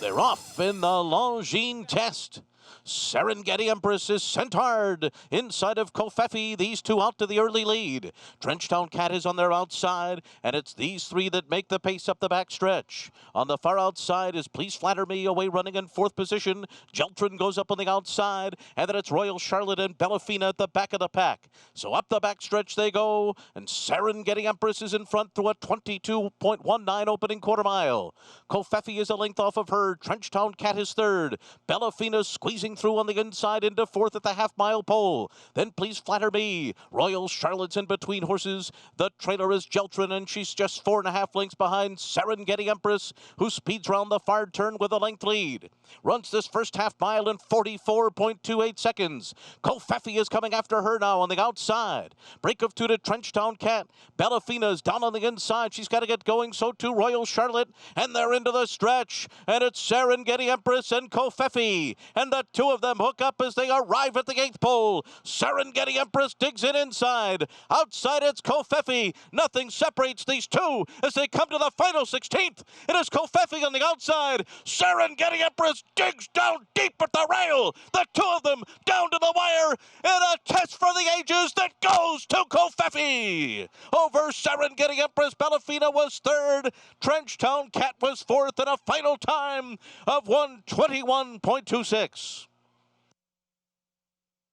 They're off in the Longines Test. Serengeti Empress is sent hard inside of Covfefe. These two out to the early lead. Trenchtown Cat is on their outside, and it's these three that make the pace up the backstretch. On the far outside is Please Flatter Me away running in fourth position. Jeltrin goes up on the outside, and then it's Royal Charlotte and Bellafina at the back of the pack. So up the backstretch they go, and Serengeti Empress is in front through a 22.19 opening quarter mile. Covfefe is a length off of her. Trenchtown Cat is third. Bellafina squeezing through on the inside into fourth at the half-mile pole. Then Please Flatter Me. Royal Charlotte's in between horses. The trailer is Jeltrin, and she's just 4.5 lengths behind Serengeti Empress, who speeds round the far turn with a length lead. Runs this first half mile in 44.28 seconds. Covfefe is coming after her now on the outside. Break of two to Trenchtown Cat. Bellafina's down on the inside. She's got to get going. So too Royal Charlotte. And they're into the stretch. And it's Serengeti Empress and Covfefe. And the two of them hook up as they arrive at the 8th pole. Serengeti Empress digs in inside. Outside it's Covfefe. Nothing separates these two as they come to the final 16th. It is Covfefe on the outside. Serengeti Empress digs down deep at the rail. The two of them down to the wire in a test for the ages that goes to Covfefe. Over Serengeti Empress, Bellafina was third. Trenchtown Cat was fourth in a final time of 1:21.26.